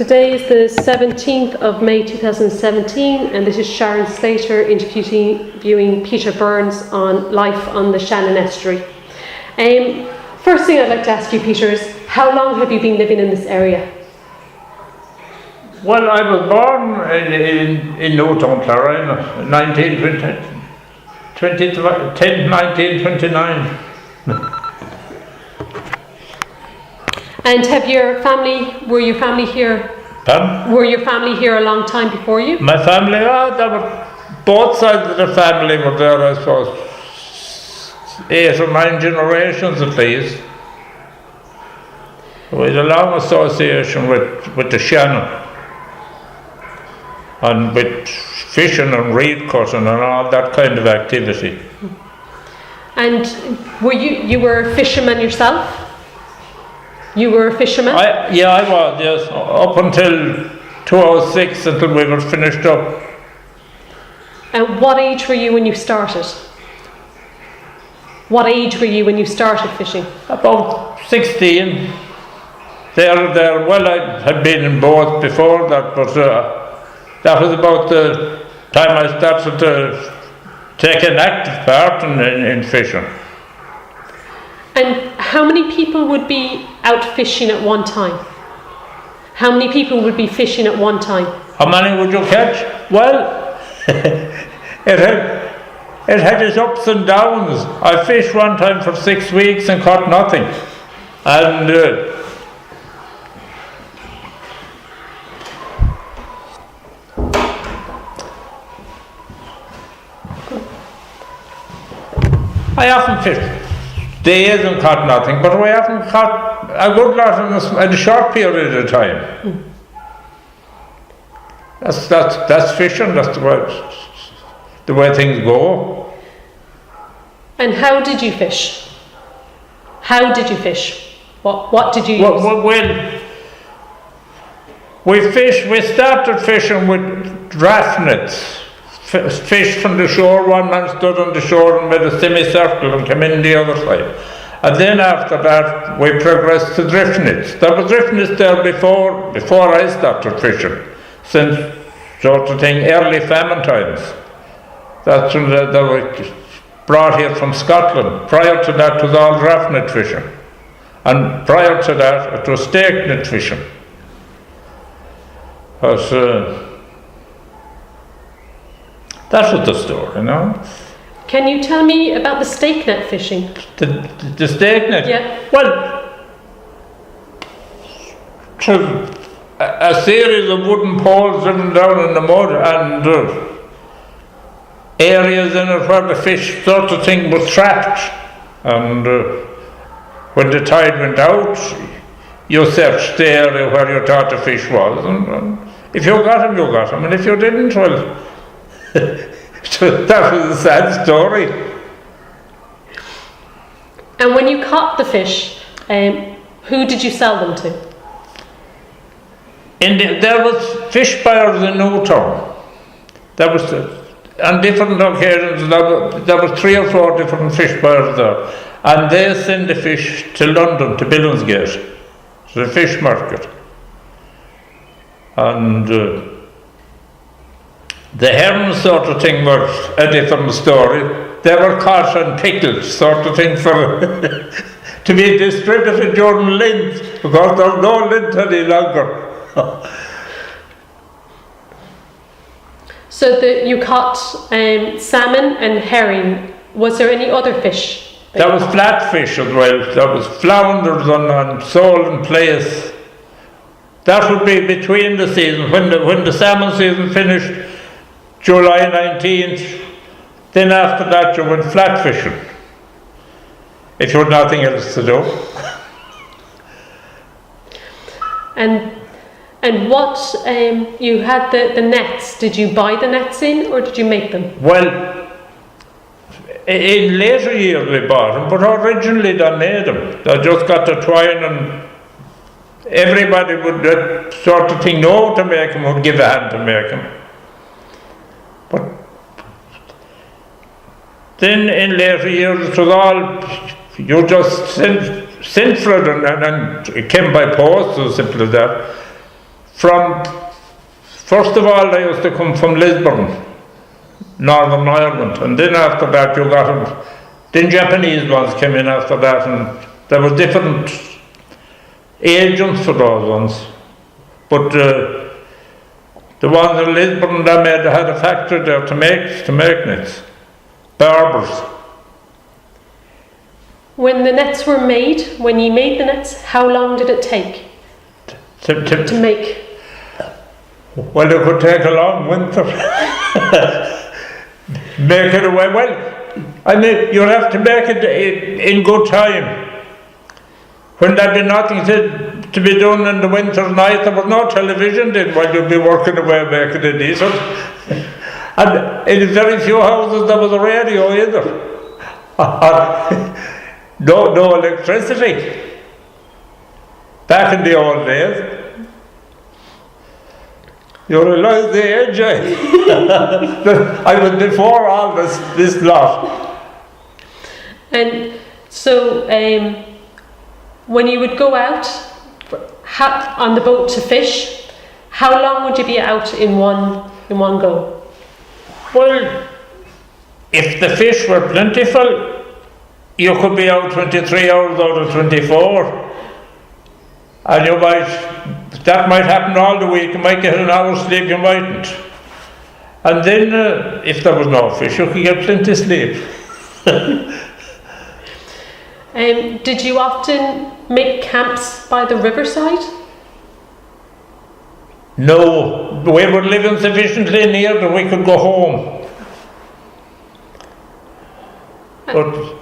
Today is the 17th of May 2017, and this is Sharon Slater interviewing Peter Byrnes on life on the Shannon Estuary. First thing I'd like to ask you, Peter, is how long have you been living in this area? Well, I was born in Newtown, Carolina, 1929. And were your family here? Pardon? Were your family here a long time before you? My family, both sides of the family were there, I suppose, 8 or 9 generations at least. We had a long association with the Shannon, and with fishing and reed cutting and all that kind of activity. And you were a fisherman yourself? You were a fisherman? I was, yes, up until 2006, until we were finished up. And what age were you when you started? What age were you when you started fishing? About 16. There. Well, I had been in both before that, but that was about the time I started to take an active part in fishing. And how many people would be out fishing at one time? How many people would be fishing at one time? How many would you catch? Well, it had its ups and downs. I fished one time for 6 weeks and caught nothing. And I often fished days and caught nothing, but we often caught a good lot in a short period of time. That's fishing. That's the way things go. And how did you fish? How did you fish? What did you use? Well, we started fishing with draft nets. Fished from the shore. One man stood on the shore and made a semicircle and came in the other side. And then after that we progressed to drift nets. There were drift nets there before I started fishing, since sort of thing early famine times. That's when they were brought here from Scotland. Prior to that it was all draft net fishing, and prior to that it was stake net fishing. That was the story, you know. Can you tell me about the stake net fishing? The stake net? Yeah. Well, a series of wooden poles driven down in the mud, and areas in it where the fish sort of thing was trapped. And when the tide went out, you searched the area where you thought the fish was. And if you got him, you got him. And if you didn't, well, so that was a sad story. And when you caught the fish, who did you sell them to? There was fish buyers in Newtown. There was, on different occasions, there were 3 or 4 different fish buyers there, and they send the fish to London, to Billingsgate, to the fish market. And the herring sort of thing were a different story. They were caught and pickled, sort of thing, for to be distributed during Lent, because there's no Lent any longer. So you caught salmon and herring. Was there any other fish? There was flatfish as well. There was flounders and sole and plaice. That would be between the seasons. When the salmon season finished, July 19th, then after that you went flat fishing, if you had nothing else to do. And what, you had the nets, did you buy the nets in, or did you make them? Well, in later years we bought them, but originally they made them. They just got the twine, and everybody would, that sort of thing, know how to make them, would give a hand to make them. But then in later years it was all, you just sent for it, and it came by post, as simple as that. first of all, they used to come from Lisbon, Northern Ireland, and then after that you got them. Then Japanese ones came in after that, and there were different agents for those ones. But the ones in Lisbon, they had a factory there to make nets. Barbers. When the nets were made, when you made the nets, how long did it take to make? Well, it could take a long winter. Make it away. Well, I mean, you'd have to make it in good time. When there'd be nothing to be done in the winter night, there was no television then while you'd be working away making it decent. And in very few houses there was a radio either. No electricity. Back in the old days. You realise the age I was before all this lot. And so when you would go out on the boat to fish, how long would you be out in one go? Well, if the fish were plentiful, you could be out 23 hours out of 24. And that might happen all the week. You might get an hour's sleep, you mightn't. And then if there was no fish, you could get plenty of sleep. Did you often make camps by the riverside? No, we were living sufficiently near that we could go home. But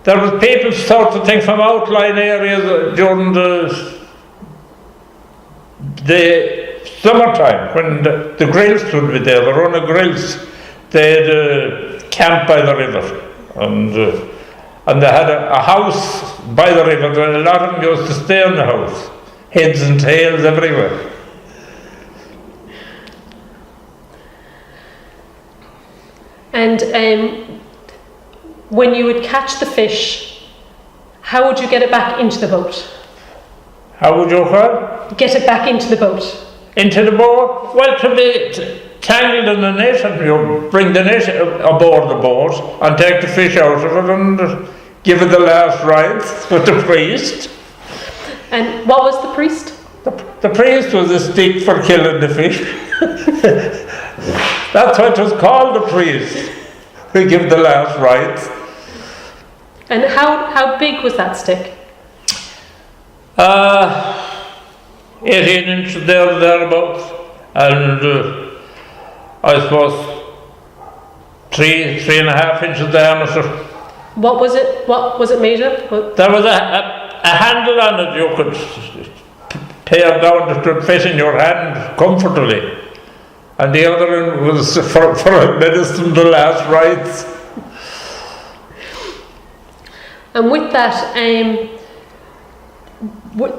there was people sort of thing from outlying areas during the summertime when the grills would be there, the run of grills. They'd camp by the river, and they had a house by the river, and a lot of them used to stay in the house, heads and tails everywhere. And when you would catch the fish, how would you get it back into the boat? How would you what? Get it back into the boat. Into the boat? Well, to be tangled in the net, and you bring the net aboard the boat and take the fish out of it and give it the last rites with the priest. And what was the priest? The priest was a stick for killing the fish. That's what it was called, the priest. We give the last rites. And how big was that stick? 18 inches thereabouts, and I suppose 3.5 inches diameter. What was it made of? There was a handle on it. You could tear down to fit in your hand comfortably, and the other end was for administering the last rites. And with that,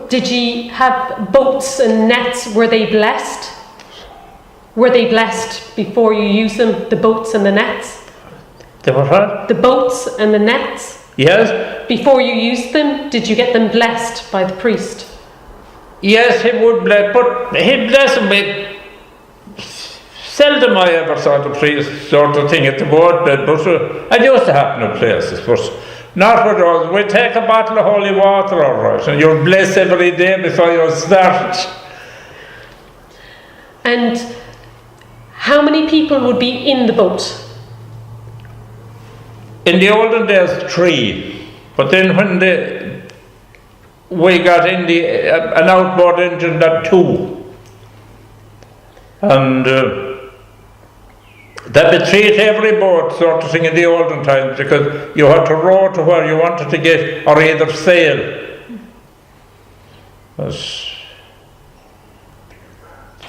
did you have boats and nets? Were they blessed? Were they blessed before you used them, the boats and the nets? They were what? The boats and the nets? Yes. Before you used them, did you get them blessed by the priest? Yes, he would bless, but he'd bless them with... Seldom I ever saw the priest sort of thing at the boatbed, but it used to happen in places, but not with us. We'd take a bottle of holy water, all right, and you'd bless every day before you start. And how many people would be in the boat? In the olden days, 3, but then when we got in an outboard engine, that 2, and that'd be 3 to every boat sort of thing in the olden times, because you had to row to where you wanted to get, or either sail.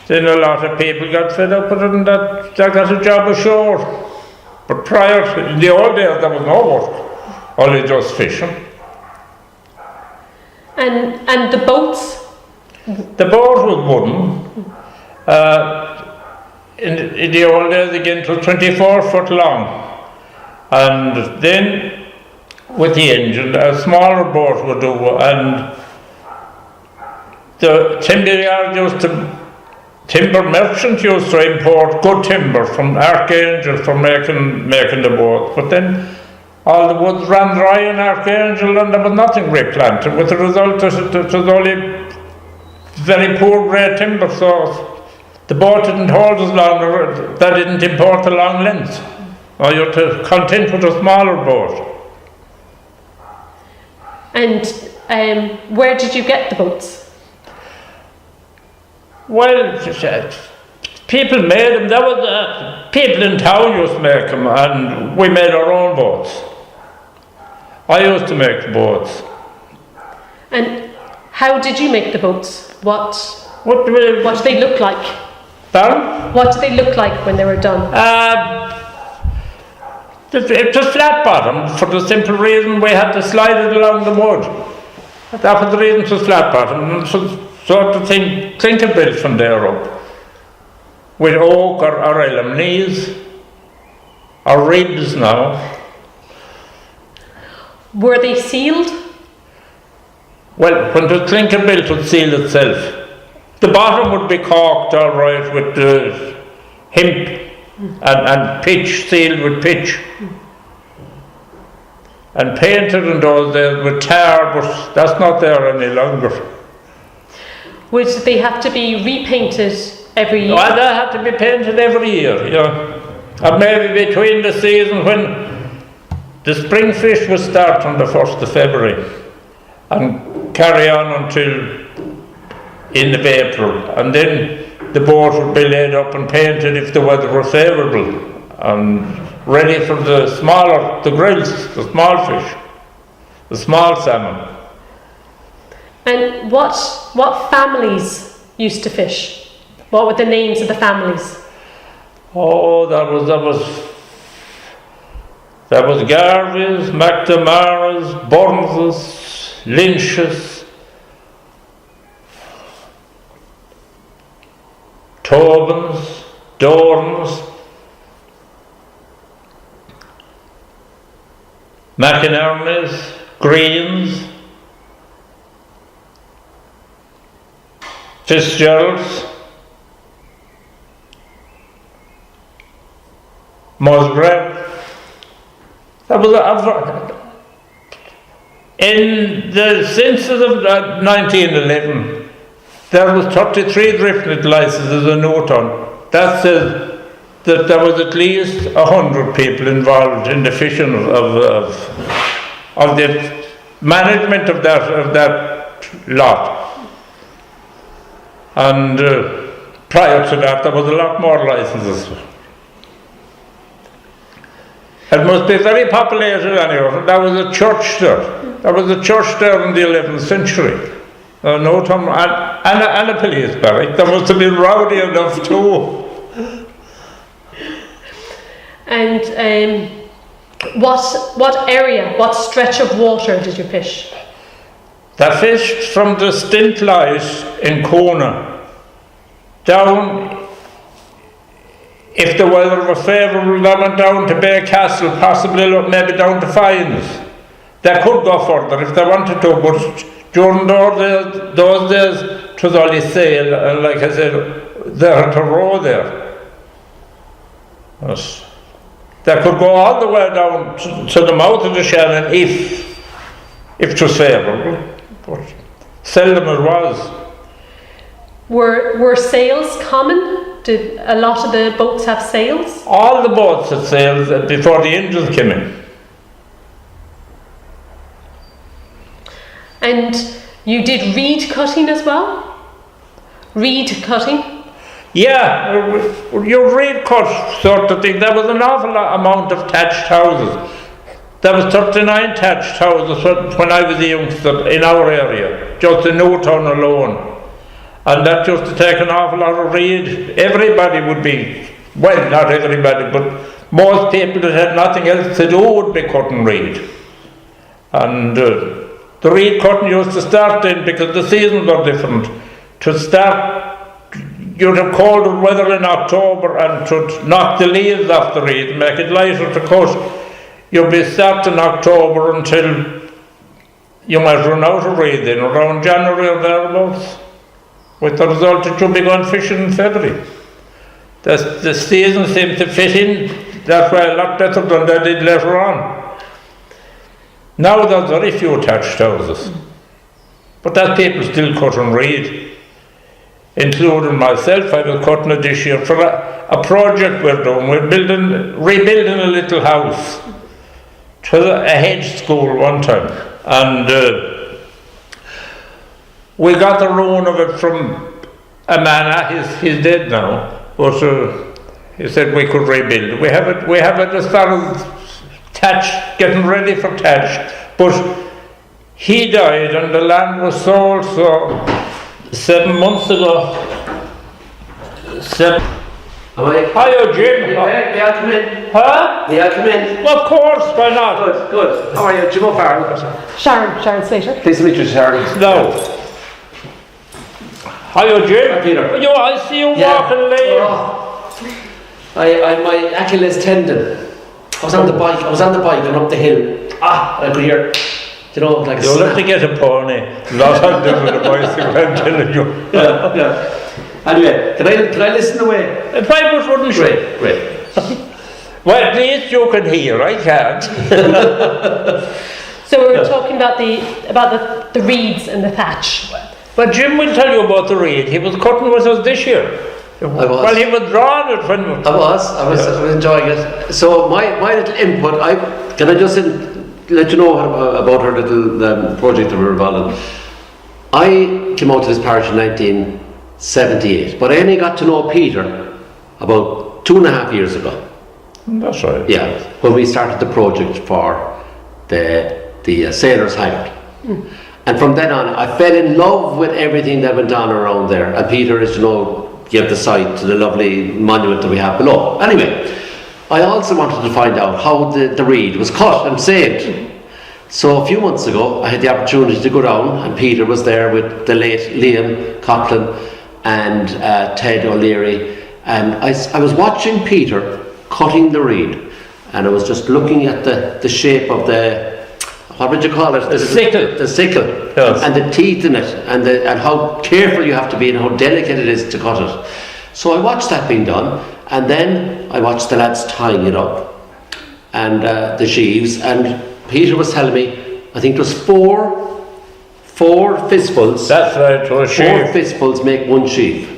Then a lot of people got fed up with it, and that got a job ashore. But in the old days, there was no work, only just fishing. And the boats? The boat was wooden. In the old days, again, it was 24 foot long. And then, with the engine, a smaller boat would do, and the timber yard used to timber merchant used to import good timber from Archangel for making the boats, but then all the woods ran dry in Archangel and there was nothing replanted, with the result that it was only very poor grade timber, so the boat didn't hold as long, they didn't import the long lengths, or you had to content with a smaller boat. And where did you get the boats? Well, people made them. There was people in town used to make them, and we made our own boats. I used to make the boats. And how did you make the boats? What What did they look like? Pardon? What did they look like when they were done? It was flat bottom for the simple reason we had to slide it along the wood. That was the reason it was flat bottom. Sort of thing, clinker built from there up, with oak or elm knees, or ribs now. Were they sealed? Well, when the clinker built would seal itself. The bottom would be caulked all right with hemp and pitch, sealed with pitch. And painted in those days with tar, but that's not there any longer. Would they have to be repainted every year? Well, they had to be painted every year, yeah. And maybe between the season when the spring fish would start on the 1st of February and carry on until end of April, and then the boat would be laid up and painted if the weather was favourable and ready for the grills, the small fish, the small salmon. And what families used to fish? What were the names of the families? Oh, that was Garveys, McNamara's, Byrneses, Lynch's, Tobin's, Dorn's, McInerney's, Green's, Fitzgerald's, Musgrave. That was in the census of 1911. There was 33 driftnet licenses in Newtown. That says that there was at least 100 people involved in the fishing of the management of that lot. And prior to that, there was a lot more licenses. It must be very populated anyway. There was a church there. There was a church there in the 11th century. Newtown and a police barrack. There must have been rowdy enough too. And what area, what stretch of water did you fish? They fished from the Stint Light in Kona down. If the weather was favourable, they went down to Bay Castle, possibly maybe down to Fines. They could go further if they wanted to, but during those days it was only sail, and like I said, they had to row there. Yes. They could go all the way down to the mouth of the Shannon if it was favourable, but seldom it was. Were sails common? Did a lot of the boats have sails? All the boats had sails before the Indians came in. And you did reed cutting as well? Reed cutting? Yeah, you reed cut sort of thing. There was an awful amount of thatched houses. There was 39 thatched houses when I was a youngster in our area, just in Newtown alone. And that used to take an awful lot of reed. Everybody would be, well, not everybody, but most people that had nothing else to do would be cutting reed. And the reed cutting used to start then, because the seasons were different. To start, you'd have colder weather in October, and to knock the leaves off the reed and make it lighter to cut, you'd be starting in October until you might run out of reed then, around January or thereabouts. with the result it should be going fishing in February. The season seemed to fit in that way a lot better than they did later on. Now there's very few attached houses, but that people still cut and read, including myself. I was cutting it this year for a project we're doing. We're rebuilding a little house. It was a hedge school one time, and we got the ruin of it from a man. He's dead now, but he said we could rebuild. We have it as far as thatch, getting ready for thatch, but he died and the land was sold. So 7 months ago. Hiya, Jim. May I come in? Huh? May I come in? Of course, why not? Good. How are you? Jim O'Farrell. Sharon Slater. Pleased to meet you, Sharon. No. Hiya, Jim. Hi, Peter. I see you walking late. I my Achilles tendon. I was on the bike and up the hill. I could hear, like a You'll snap. have to get a pony. Not on them with a bicycle, I'm telling you. Yeah. Anyway, can I listen away? If I was wouldn't you? Great. Well, at least you can hear, I can't. So we were talking about the reeds and the thatch. But Jim will tell you about the reed. He was cutting with us this year. I was. Well, he was drawing it when... I was enjoying it. So my little input, can I just let you know about her little project that we were involved in. I came out to this parish in 1978, but I only got to know Peter about 2.5 years ago. That's right. Yeah, when we started the project for the Sailors' Hideout. And from then on, I fell in love with everything that went on around there. And Peter, as you know, gave the site to the lovely monument that we have below. Anyway, I also wanted to find out how the reed was cut and saved. So a few months ago, I had the opportunity to go down, and Peter was there with the late Liam Coughlin and Ted O'Leary. And I was watching Peter cutting the reed, and I was just looking at the shape of what would you call it? The sickle. The sickle. Yes. And the teeth in it, and how careful you have to be and how delicate it is to cut it. So I watched that being done, and then I watched the lads tying it up, and the sheaves, and Peter was telling me, I think it was four fistfuls. That's right, to a sheaf. 4 fistfuls make one sheaf.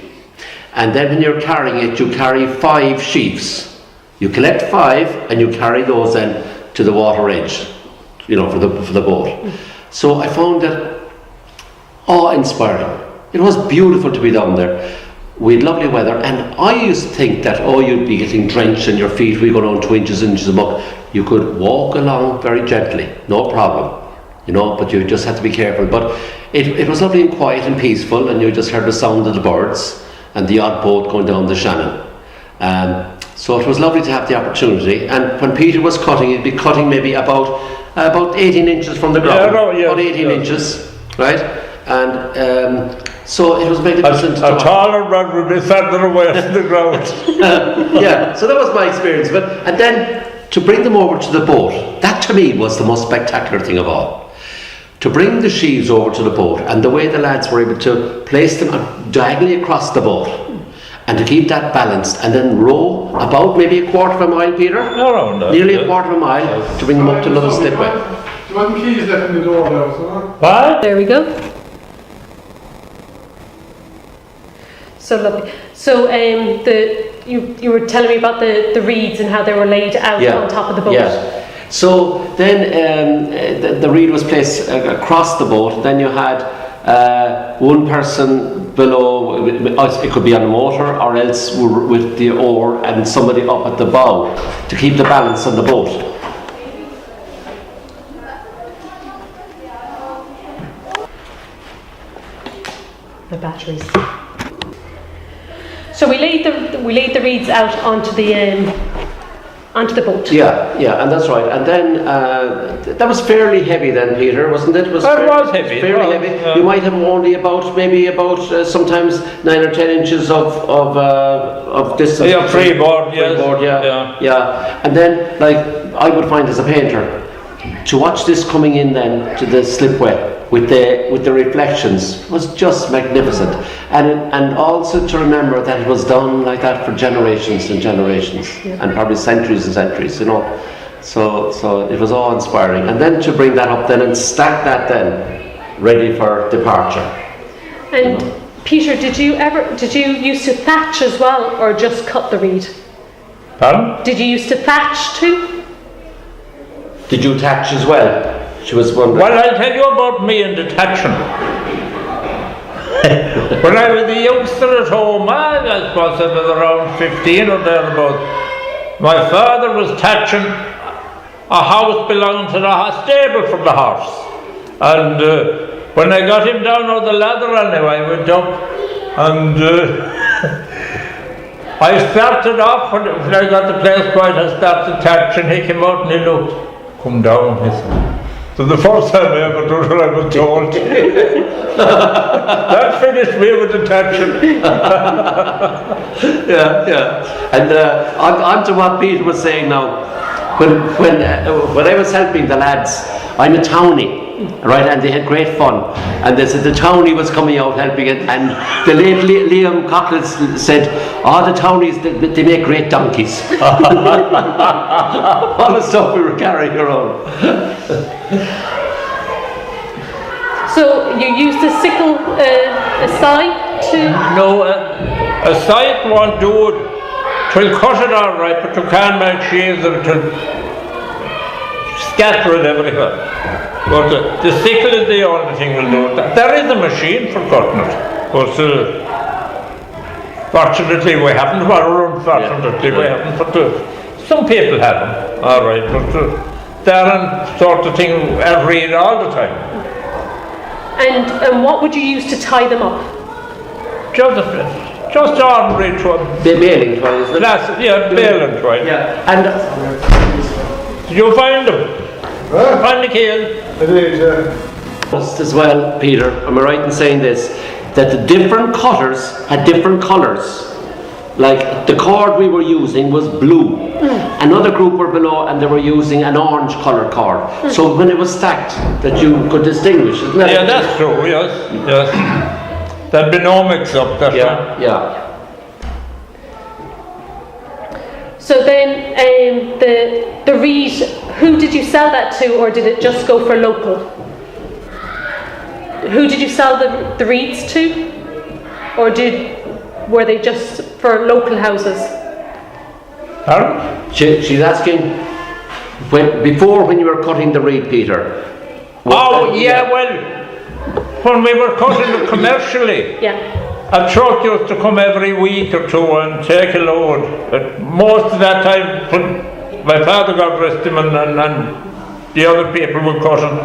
And then when you're carrying it, you carry 5 sheaves. You collect 5 and you carry those then to the water edge, for the boat. So I found that awe-inspiring. It was beautiful to be down there. We had lovely weather, and I used to think that you'd be getting drenched in your feet. We go down 2 inches of muck. You could walk along very gently, no problem, but you just had to be careful. But it was lovely and quiet and peaceful, and you just heard the sound of the birds and the odd boat going down the Shannon. So it was lovely to have the opportunity. And when Peter was cutting, he'd be cutting maybe about 18 inches from the ground, about 18 inches, right? And so it was magnificent. A taller man would be further away from the ground. Yeah, so that was my experience. And then to bring them over to the boat, that to me was the most spectacular thing of all. To bring the sheaves over to the boat, and the way the lads were able to place them diagonally across the boat, and to keep that balanced, and then row about maybe a quarter of a mile, Peter? Around that. Nearly a quarter of a mile to bring them up to another slipway. There wasn't keys left in the door now, so... What? There we go. So lovely. So you were telling me about the reeds and how they were laid out on top of the boat. Yeah. So then the reed was placed across the boat. Then you had one person below. It could be on a motor, or else with the oar, and somebody up at the bow to keep the balance on the boat. The batteries. So we laid the reeds out onto the boat. Yeah, and that's right. And then that was fairly heavy then, Peter, wasn't it? It was heavy. Fairly heavy. You might have only about sometimes 9 or 10 inches of distance. Yeah, freeboard, yes. Freeboard, yeah. And then, I would find as a painter, to watch this coming in then to the slipway, with the reflections was just magnificent, and also to remember that it was done like that for generations and generations, and probably centuries and centuries, you know. So it was awe inspiring, and then to bring that up then and stack that then ready for departure. And Peter, did you used to thatch as well, or just cut the reed? Pardon? Did you used to thatch too? Did you thatch as well? She was wondering. Well, I'll tell you about me and the thatching. When I was a youngster at home, I suppose I was around 15 or thereabouts, my father was thatching a house belonging to the stable for the horse. And when I got him down on the ladder anyway, I went up and I started off, when I got the place quiet, I started thatching. He came out and he looked, come down, he said. So the first time I ever did it, I was told. That finished me with the thatching. Yeah. And on to what Peter was saying now. When I was helping the lads, I'm a townie, right? And they had great fun. And they said the townie was coming out helping it, and the late Liam Cockle said, the townies, they make great donkeys. All the stuff we were carrying around. So you used a sickle, a scythe to... No, a scythe won't do it. It'll cut it all right, but you can't make sheaves and it'll scatter it everywhere. But the sickle is the only thing will do it. There is a machine for cutting it, but fortunately we haven't, or unfortunately we haven't, but some people have them, all right, but they're sort of thing I read all the time. And what would you use to tie them up? Just ordinary twine. The baling twine, isn't it? Baling twine. Yeah. And did you find them? Find the keel? I did, yeah. as well, Peter, am I right in saying this? That the different cutters had different colours. Like the cord we were using was blue. Another group were below and they were using an orange coloured cord. So when it was stacked, that you could distinguish, isn't that? Yeah, that's true, yes. There'd be no mix up, that's right. Yeah. So then the reed, who did you sell that to, or did it just go for local? Who did you sell the reeds to? Or were they just for local houses? Pardon? She's asking, before when you were cutting the reed, Peter. When we were cutting it commercially, a truck used to come every week or two and take a load. But most of that time, when my father got rest him and the other people were cutting,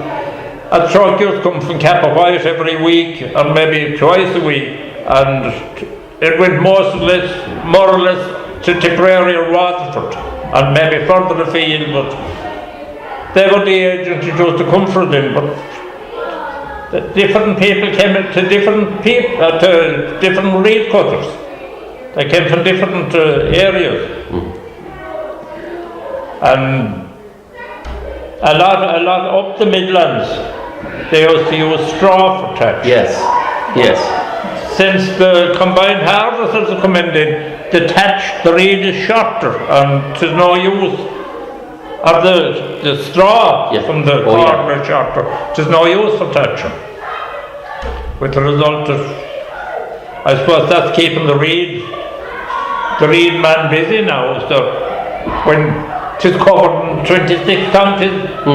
a truck used to come from Capawhite every week or maybe twice a week, and it went more or less to Tipperary or Waterford and maybe further afield, but they were the agents who used to come for them. But the different people came to different reed cutters. They came from different areas, and a lot up the Midlands. They used to use straw for thatch. Yes. Since the combined harvesters are coming in, the reed is shorter, and there's no use. Or the straw from the corn is shorter. There's no use for thatching. With the result of, I suppose that's keeping the reed man busy now. So when it's covered in 26 counties,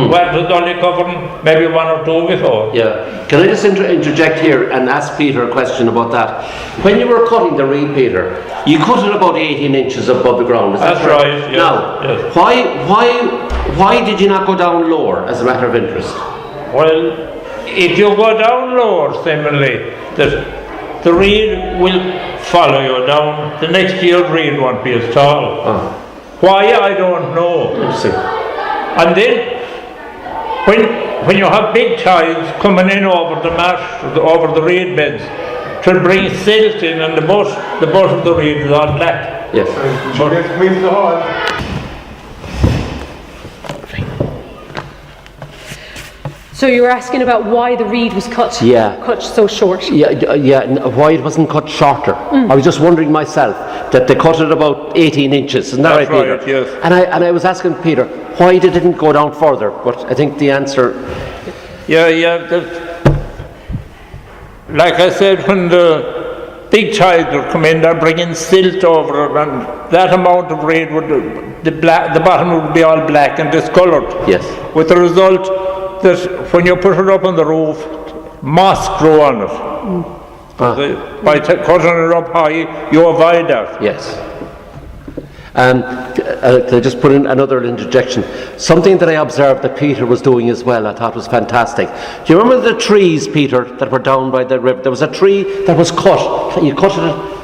where it was only covering maybe one or two before. Yeah. Can I just interject here and ask Peter a question about that? When you were cutting the reed, Peter, you cut it about 18 inches above the ground. Is that right? Yes. Now, yes. why did you not go down lower, as a matter of interest? Well, if you go down lower, similarly, the reed will follow you down. The next year's reed won't be as tall. Why, I don't know. And then, when you have big tides coming in over the marsh, over the reed beds, to bring silt in, and the butt of the reed is all black. Yes. So you were asking about why the reed was cut so short. Why it wasn't cut shorter. I was just wondering myself that they cut it about 18 inches, isn't that That's right, Peter? right, yes. And I was asking Peter why they didn't go down further, but I think the answer... Like I said, when the big tides would come in, they're bringing silt over it, and that amount of reed the bottom would be all black and discoloured. Yes. With the result that when you put it up on the roof, moss grew on it. By cutting it up high, you avoid that. Yes. Can I just put in another interjection? Something that I observed that Peter was doing as well, I thought was fantastic. Do you remember the trees, Peter, that were down by the river? There was a tree that was cut. You cut it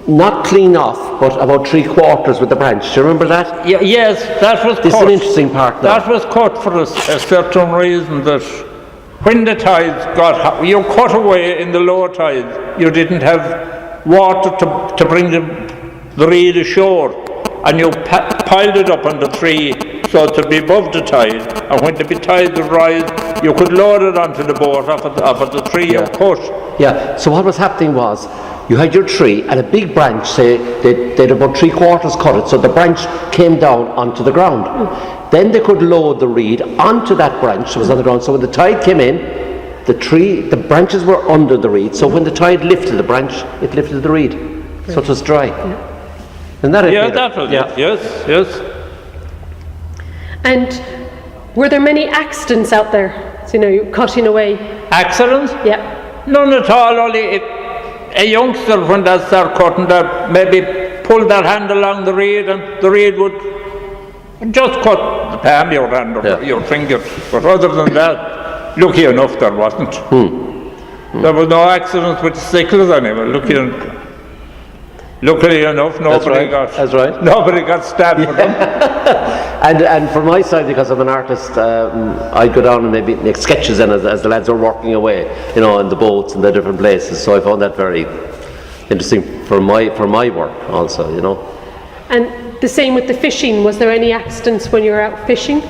not clean off, but about 3/4 with the branch. Do you remember that? Yes, that was cut. This is an interesting part now. That was cut for a certain reason, that when the tides got high, you cut away in the low tide. You didn't have water to bring the reed ashore. And you piled it up on the tree so to be above the tide, and when the tide would rise, you could load it onto the boat off of the tree you cut. Yeah, so what was happening was, you had your tree and a big branch, say, they'd about 3/4 cut it, so the branch came down onto the ground. Then they could load the reed onto that branch that was on the ground, so when the tide came in, the branches were under the reed, so when the tide lifted the branch, it lifted the reed, so it was dry. Isn't that it? Yeah, that was it. Yes. And were there many accidents out there? So, you cutting away. Accidents? Yeah. None at all. Only a youngster, when they start cutting, that maybe pull their hand along the reed, and the reed would just cut the palm of your hand or your finger. But other than that, lucky enough there wasn't. There was no accidents with sickles anyway. Luckily enough, nobody got stabbed with them. And from my side, because I'm an artist, I'd go down and maybe make sketches then as the lads were working away, in the boats and the different places. So I found that very interesting for my work also, And the same with the fishing. Was there any accidents when you were out fishing?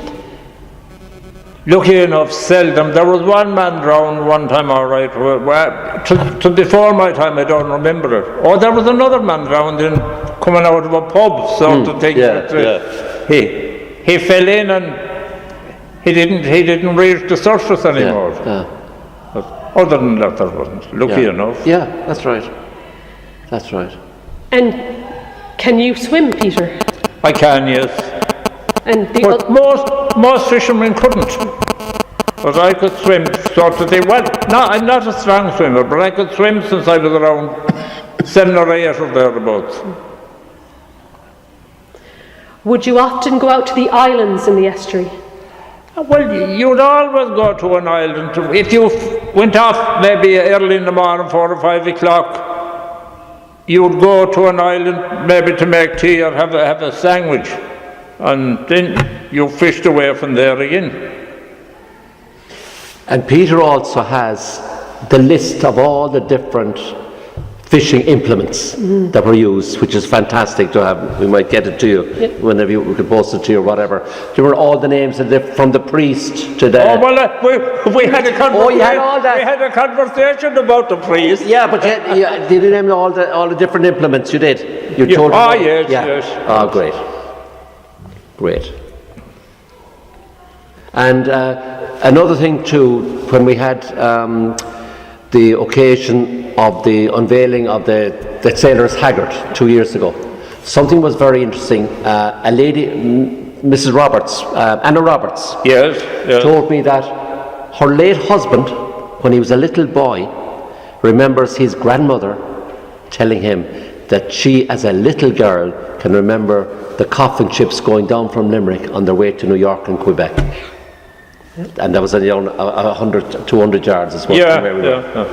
Lucky enough, seldom. There was one man drowned one time, all right. To before my time, I don't remember it. Oh, there was another man drowned coming out of a pub, sort of thing. He fell in and he didn't reach the surface anymore. But other than that, there wasn't. Lucky enough. Yeah, that's right. That's right. And can you swim, Peter? I can, yes. And but most fishermen couldn't. But I could swim sort of thing. Well, I'm not a strong swimmer, but I could swim since I was around 7 or 8 or thereabouts. Would you often go out to the islands in the estuary? Well, you'd always go to an island. If you went off maybe early in the morning, 4 or 5 o'clock, you'd go to an island maybe to make tea or have a sandwich. And then you fished away from there again. And Peter also has the list of all the different fishing implements that were used, which is fantastic to have. We might get it to you whenever we could post it to you or whatever. Do you remember all the names from the priest to the... Oh, well, we had a conversation. Oh, you had all that. We had a conversation about the priest. Yeah, but did you name all the different implements? You did. You told me. Yes. Oh, great. And another thing too, when we had the occasion of the unveiling of the Sailor's Haggard 2 years ago, something was very interesting. A lady, Mrs. Roberts, Anna Roberts, told me that her late husband, when he was a little boy, remembers his grandmother telling him that she, as a little girl, can remember the coffin ships going down from Limerick on their way to New York and Quebec. And that was 100, 200 yards as well from where we were.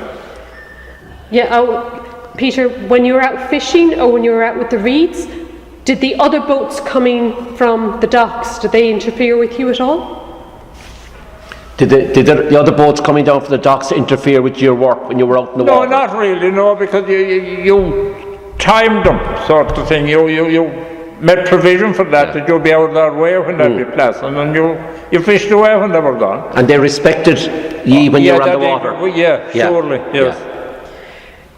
Peter, when you were out fishing or when you were out with the reeds, did the other boats coming from the docks, did they interfere with you at all? Did the other boats coming down from the docks interfere with your work when you were out in the water? No, not really, no, because you timed them, sort of thing. You made provision for that, that you'd be out of their way when they'd be pleasant, and you fished away when they were gone. And they respected ye when you were on the water? Surely, yes. Yeah.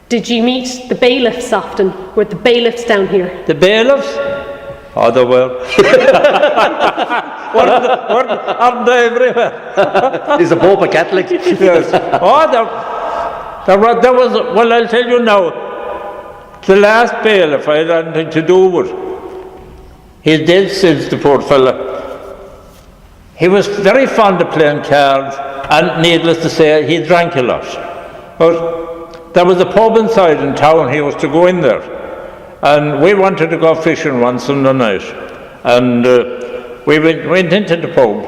Did you meet the bailiffs often? Were the bailiffs down here? The bailiffs? Oh, they were. Aren't they everywhere? Is the Pope a Catholic? Yes. Oh, there was, well, I'll tell you now, the last bailiff I had anything to do with, he's dead since, the poor fella. He was very fond of playing cards, and needless to say, he drank a lot. But there was a pub inside in town, he was to go in there. And we wanted to go fishing one Sunday night. And we went into the pub.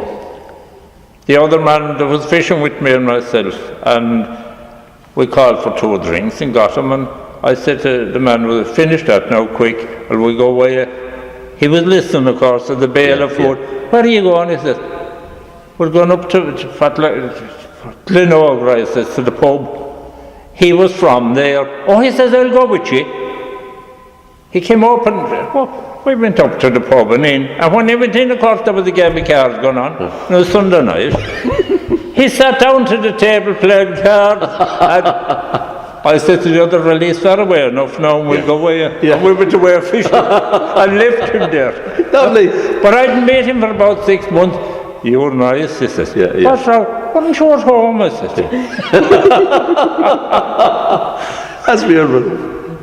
The other man that was fishing with me and myself, and we called for 2 drinks and got them. And I said to the man, we'll finish that now quick, and we'll go away. He was listening, of course, to the bailiff. Where are you going? He said, we're going up to Glenorg, I said, to the pub. He was from there. Oh, he says, I'll go with you. He came up and we went up to the pub and in. And when he went in, of course, there was a game of cards going on. It was Sunday night. He sat down to the table playing cards. And I said to the other, release that away enough now, and we'll go away. Yeah. And we went away fishing. I left him there. Lovely. But I'd met him for about 6 months. You were nice, he says. Yeah. What's wrong? Wasn't you at home? I said. That's beautiful.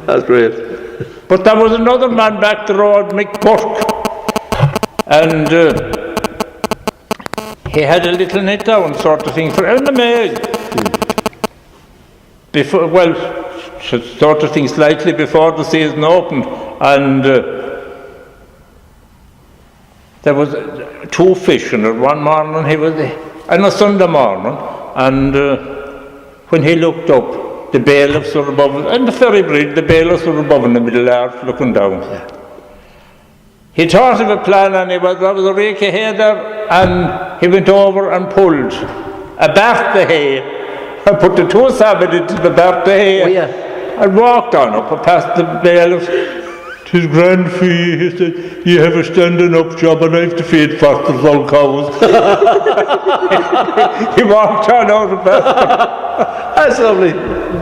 That's great. But there was another man back the road, Mick Burke, and he had a little net down sort of thing for in the mail. Before, well, sort of thing slightly before the season opened, and there was 2 fish in it. One morning he was, on a Sunday morning, and when he looked up, the bailiffs were above, and the ferry bridge, the bailiffs were above in the middle arch looking down. Yeah. He thought of a plan, and there was a rake of hay there, and he went over and pulled a bath of hay, and put the 2 salmon into the bath of hay, and walked on up and past the bailiffs. 'Tis grand fee, he said, you have a standing up job and I have to feed fosters all cows. He walked on out of that. That's lovely.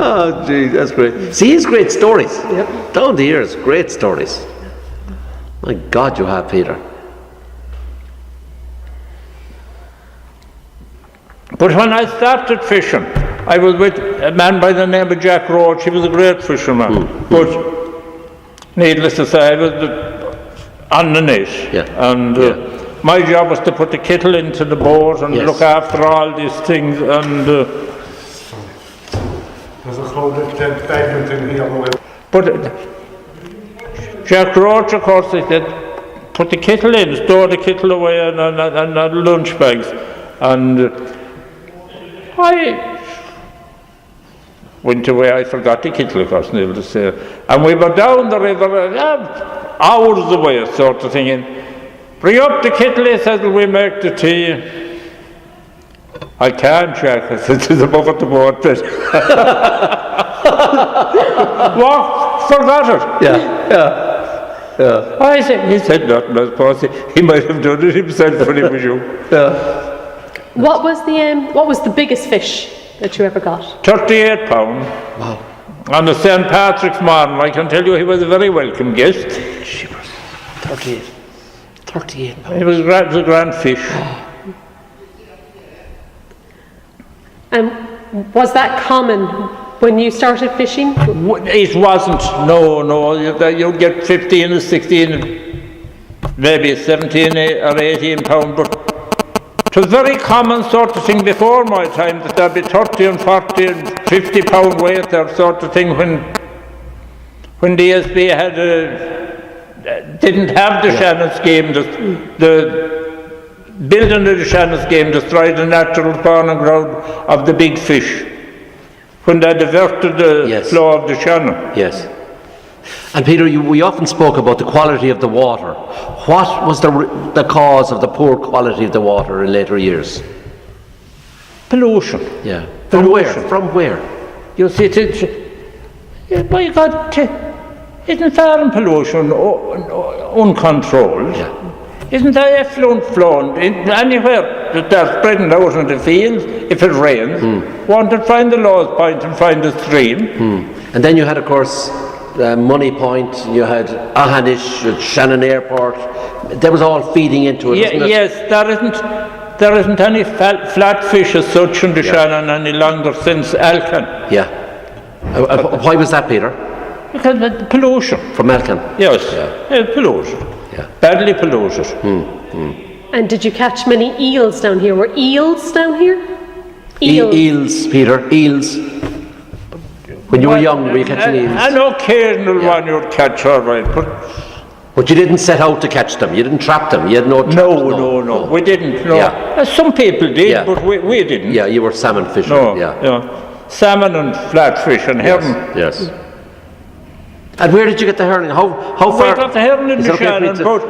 Oh, gee, that's great. See, he's great stories. Yep. Down the years, great stories. My God, you have, Peter. But when I started fishing, I was with a man by the name of Jack Roach. He was a great fisherman. But needless to say, I was on the net. Yeah. And my job was to put the kettle into the boat and look after all these things. And there's a crowded badminton here. But Jack Roach, of course, he said, put the kettle in, store the kettle away and lunch bags. And I went away, I forgot the kettle, of course, needless to say. And we were down the river, hours away, sort of thing. And bring up the kettle, he said, will we make the tea? I can't, Jack. I said, it's above at the boat. What? Forgot it. Yeah. I said, he said nothing, I suppose. He might have done it himself when he was young. What was the biggest fish that you ever got? 38 pounds. Wow. On the St. Patrick's morning, I can tell you he was a very welcome guest. 38 pounds. It was a grand fish. And was that common when you started fishing? It wasn't, no. You'd get 15 or 16, maybe 17 or 18 pounds, but it was very common sort of thing before my time that there'd be 30 and 40 and 50 pound weight there sort of thing when DSB didn't have the Shannon scheme. The building of the Shannon scheme destroyed the natural spawning ground of the big fish when they diverted the flow of the Shannon. Yes. And Peter, we often spoke about the quality of the water. What was the cause of the poor quality of the water in later years? Pollution. Yeah. From where? You see, by God, Isn't foreign pollution uncontrolled? Yeah. Isn't the effluent flowing anywhere that they're spreading out in the fields if it rains? Want to find the lowest point and find the stream. And then you had, of course, Money Point, you had Ahanish, you had Shannon Airport. That was all feeding into it, wasn't it? Yes, there isn't any flatfish as such in the Shannon any longer since Alcan. Yeah. Why was that, Peter? Because of the pollution. From Alcan? Yes, pollution. Yeah. Badly polluted. And did you catch many eels down here? Were eels down here? Eels, Peter, eels. When you were young, were you catching eels? An occasional one you'd catch, all right, But you didn't set out to catch them, you didn't trap them, you had no traps? No, we didn't, no. Yeah. Some people did, but we didn't. Yeah, you were salmon fishing, No, salmon and flatfish and herring. Yes. And where did you get the herring? How far? We got the herring in the Shannon, but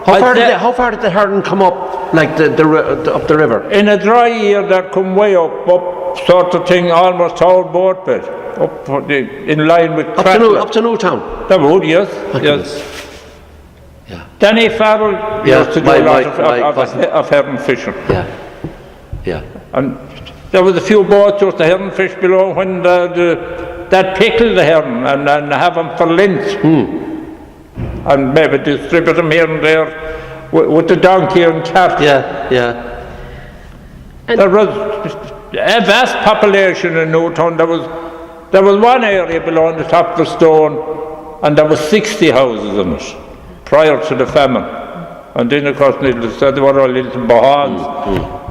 how far did the herring come up, like up the river? in a dry year that come way up sort of thing, almost whole boat bed, in line with Up to Newtown? That would, yes. Yeah. Danny Farrell used to do a lot of herring fishing. Yeah. And there was a few boats with the herring fish below when that pickled the herring and have them for lint. And maybe distribute them here and there with the donkey and cat. Yeah. And There was a vast population in Newtown. There was one area below on the top of the stone, and there was 60 houses in it prior to the famine. And then, of course, needless to say, there were all little bahans.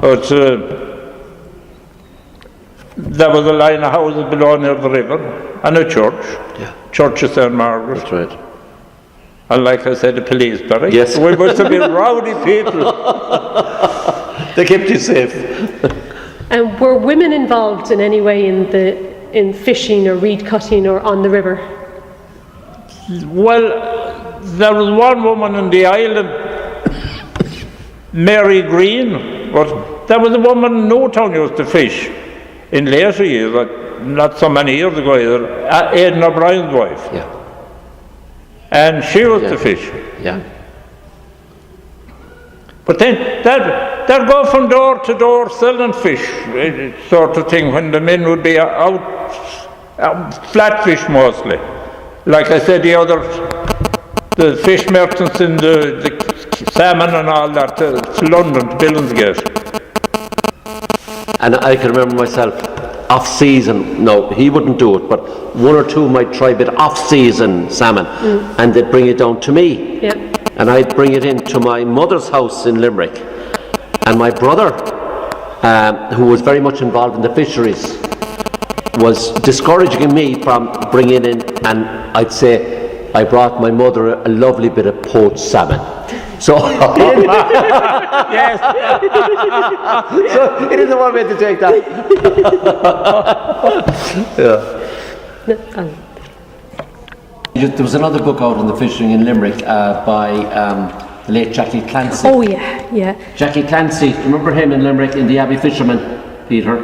But there was a line of houses below near the river, and a church. Yeah. Church of St. Margaret. That's right. And like I said, the police barrack. Yes. We must have been rowdy people. They kept you safe. And were women involved in any way in fishing or reed cutting or on the river? Well, there was one woman on the island, Mary Green, but there was a woman in Newtown used to fish in later years, not so many years ago either, Aidan O'Brien's wife. Yeah. And she used to fish. Yeah. But then they'd go from door to door selling fish, sort of thing, when the men would be out flatfish mostly. Like I said, the fish merchants in the salmon and all that, to London, to Billingsgate. And I can remember myself, off-season, no, he wouldn't do it, but one or two might try a bit off-season salmon, and they'd bring it down to me. Yeah. And I'd bring it into my mother's house in Limerick. And my brother, who was very much involved in the fisheries, was discouraging me from bringing in, and I'd say, I brought my mother a lovely bit of poached salmon. So, Yes. so he didn't want me to take that. There was another book out on the fishing in Limerick by the late Jackie Clancy. Oh yeah. Jackie Clancy, remember him in Limerick in The Abbey Fisherman, Peter?